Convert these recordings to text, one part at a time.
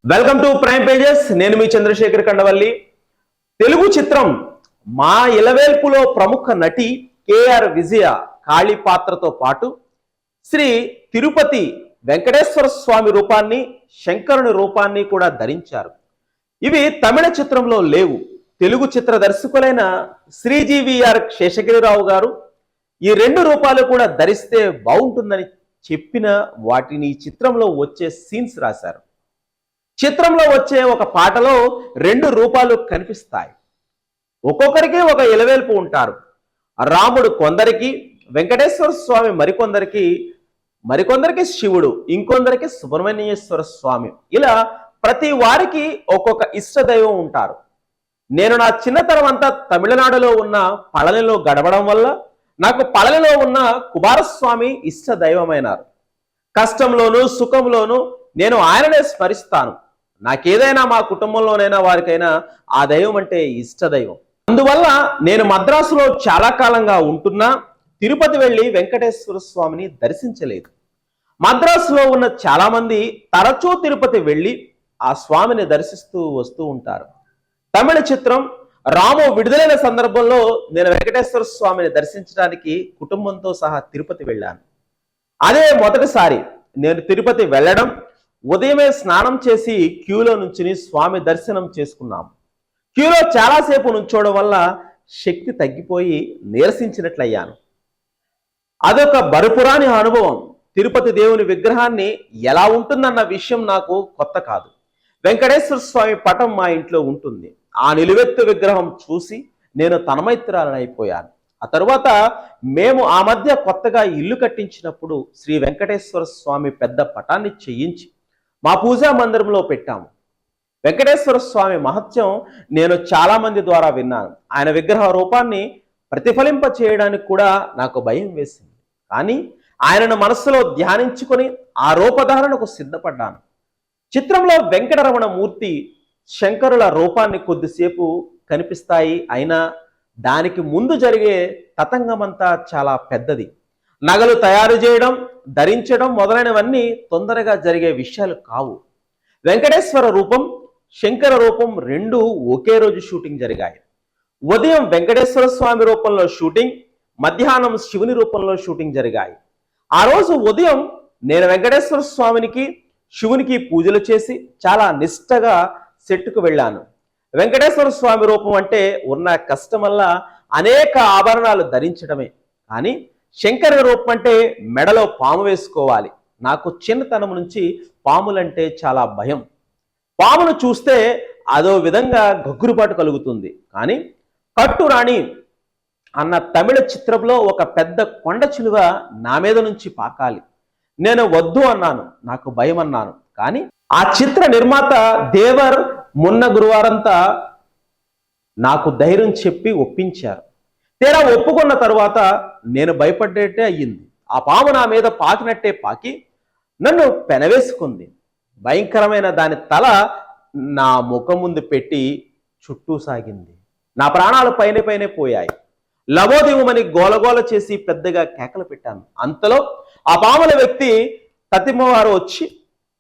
Welcome to prime pages. నేను మీ చంద్రశేఖర్ కండవల్లి. తెలుగు చిత్రం మా ఇలవేల్పులో ప్రముఖ నటి కేఆర్ విజయ కాళీ పాత్రతో పాటు శ్రీ తిరుపతి వెంకటేశ్వర స్వామి రూపాన్ని, శంకరుని రూపాన్ని కూడా ధరించారు. ఇవి తమిళ చిత్రంలో లేవు. తెలుగు చిత్ర దర్శకులైన శ్రీజీవీఆర్ శేషగిరిరావు గారు ఈ రెండు రూపాలు కూడా ధరిస్తే బాగుంటుందని చెప్పిన వాటిని చిత్రంలో వచ్చే సీన్స్ రాశారు. చిత్రంలో వచ్చే ఒక పాటలో రెండు రూపాలు కనిపిస్తాయి. ఒక్కొక్కరికి ఒక ఇలవేల్పు ఉంటారు. రాముడు కొందరికి, వెంకటేశ్వర స్వామి మరికొందరికి శివుడు, ఇంకొందరికి సుబ్రహ్మణ్యేశ్వర స్వామి. ఇలా ప్రతి వారికి ఒక్కొక్క ఇష్ట దైవం ఉంటారు. నేను నా చిన్నతనం అంతా తమిళనాడులో ఉన్న పళనిలో గడవడం వల్ల నాకు పళనిలో ఉన్న కుమారస్వామి ఇష్ట దైవమైనారు. కష్టంలోనూ సుఖంలోనూ నేను ఆయననే స్మరిస్తాను. నాకేదైనా మా కుటుంబంలోనైనా వారికైనా ఆ దైవం అంటే ఇష్ట దైవం. అందువల్ల నేను మద్రాసులో చాలా కాలంగా ఉంటున్నా తిరుపతి వెళ్ళి వెంకటేశ్వర స్వామిని దర్శించలేదు. మద్రాసులో ఉన్న చాలా మంది తరచూ తిరుపతి వెళ్ళి ఆ స్వామిని దర్శిస్తూ వస్తూ ఉంటారు. తమిళ చిత్రం రాము విడుదలైన సందర్భంలో నేను వెంకటేశ్వర స్వామిని దర్శించడానికి కుటుంబంతో సహా తిరుపతి వెళ్ళాను. అదే మొదటిసారి నేను తిరుపతి వెళ్ళడం. ఉదయమే స్నానం చేసి క్యూలో నుంచుని స్వామి దర్శనం చేసుకున్నాం. క్యూలో చాలాసేపు నుంచోవడం వల్ల శక్తి తగ్గిపోయి నీరసించినట్లయ్యాను. అదొక బరుపురాని అనుభవం. తిరుపతి దేవుని విగ్రహాన్ని ఎలా ఉంటుందన్న విషయం నాకు కొత్త కాదు. వెంకటేశ్వర స్వామి పటం మా ఇంట్లో ఉంటుంది. ఆ నిలువెత్తు విగ్రహం చూసి నేను తన్మయత్తురాలనైపోయాను. ఆ తరువాత మేము ఆ మధ్య కొత్తగా ఇల్లు కట్టించినప్పుడు శ్రీ వెంకటేశ్వర స్వామి పెద్ద పటాన్ని చేయించి మా పూజా మందిరంలో పెట్టాము. వెంకటేశ్వర స్వామి మహత్యం నేను చాలా మంది ద్వారా విన్నాను. ఆయన విగ్రహ రూపాన్ని ప్రతిఫలింప చేయడానికి కూడా నాకు భయం వేసింది. కానీ ఆయనను మనస్సులో ధ్యానించుకొని ఆ రూపధారణకు సిద్ధపడ్డాను. చిత్రంలో వెంకటరమణ మూర్తి, శంకరుల రూపాన్ని కొద్దిసేపు కనిపిస్తాయి. అయినా దానికి ముందు జరిగే తతంగమంతా చాలా పెద్దది. నగలు తయారు చేయడం, ధరించడం మొదలైనవన్నీ తొందరగా జరిగే విషయాలు కావు. వెంకటేశ్వర రూపం, శంకర రూపం రెండు ఒకే రోజు షూటింగ్ జరిగాయి. ఉదయం వెంకటేశ్వర స్వామి రూపంలో షూటింగ్, మధ్యాహ్నం శివుని రూపంలో షూటింగ్ జరిగాయి. ఆ రోజు ఉదయం నేను వెంకటేశ్వర స్వామినికి, శివునికి పూజలు చేసి చాలా నిష్టగా సెట్టుకు వెళ్ళాను. వెంకటేశ్వర స్వామి రూపం అంటే ఉన్న కష్టం వల్ల అనేక ఆభరణాలు ధరించడమే. కానీ శంకర రూపం అంటే మెడలో పాము వేసుకోవాలి. నాకు చిన్నతనం నుంచి పాములంటే చాలా భయం. పామును చూస్తే అదో విధంగా గగ్గురుపాటు కలుగుతుంది. కానీ కట్టురాణి అన్న తమిళ చిత్రంలో ఒక పెద్ద కొండ చిలువ నా మీద నుంచి పాకాలి. నేను వద్దు అన్నాను, నాకు భయం అన్నాను. కానీ ఆ చిత్ర నిర్మాత దేవర్ మొన్న గురువారంతా నాకు ధైర్యం చెప్పి ఒప్పించారు. తీరా ఒప్పుకున్న తరువాత నేను భయపడ్డట్టే అయ్యింది. ఆ పాము నా మీద పాకినట్టే పాకి నన్ను పెనవేసుకుంది. భయంకరమైన దాని తల నా ముఖం ముందు పెట్టి చుట్టూ సాగింది. నా ప్రాణాలు పైనే పోయాయి. లవోదివమని గోలగోల చేసి పెద్దగా కేకలు పెట్టాను. అంతలో ఆ పాముల వ్యక్తి తతిమ్మవారు వచ్చి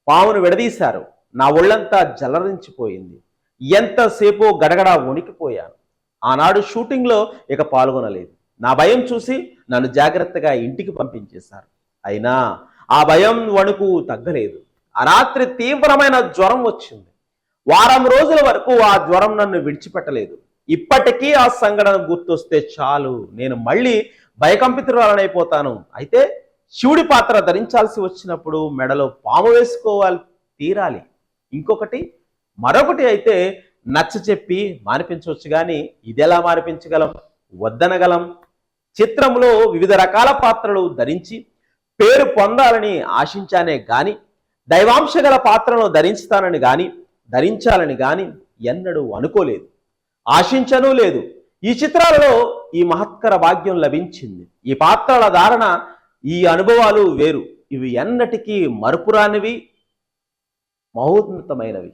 పామును విడదీశారు. నా ఒళ్ళంతా జలరించిపోయింది. ఎంతసేపు గడగడా వణికిపోయాను. ఆనాడు షూటింగ్లో ఇక పాల్గొనలేదు. నా భయం చూసి నన్ను జాగ్రత్తగా ఇంటికి పంపించేశారు. అయినా ఆ భయం వణుకు తగ్గలేదు. ఆ రాత్రి తీవ్రమైన జ్వరం వచ్చింది. వారం రోజుల వరకు ఆ జ్వరం నన్ను విడిచిపెట్టలేదు. ఇప్పటికీ ఆ సంఘటన గుర్తొస్తే చాలు నేను మళ్ళీ భయకంపితురాలనైపోతాను. అయితే శివుడి పాత్ర ధరించాల్సి వచ్చినప్పుడు మెడలో పాము వేసుకోవాలి తీరాలి. మరొకటి అయితే నచ్చ చెప్పి మానిపించవచ్చు. కానీ ఇదెలా మానిపించగలం, వద్దనగలం? చిత్రంలో వివిధ రకాల పాత్రలు ధరించి పేరు పొందాలని ఆశించానే గాని, దైవాంశ గల పాత్రను ధరించాలని గాని ఎన్నడూ అనుకోలేదు, ఆశించనూ లేదు. ఈ చిత్రాలలో ఈ మహత్కర భాగ్యం లభించింది. ఈ పాత్రల ధారణ, ఈ అనుభవాలు వేరు. ఇవి ఎన్నటికీ మరుపురానివి, మహోన్నతమైనవి.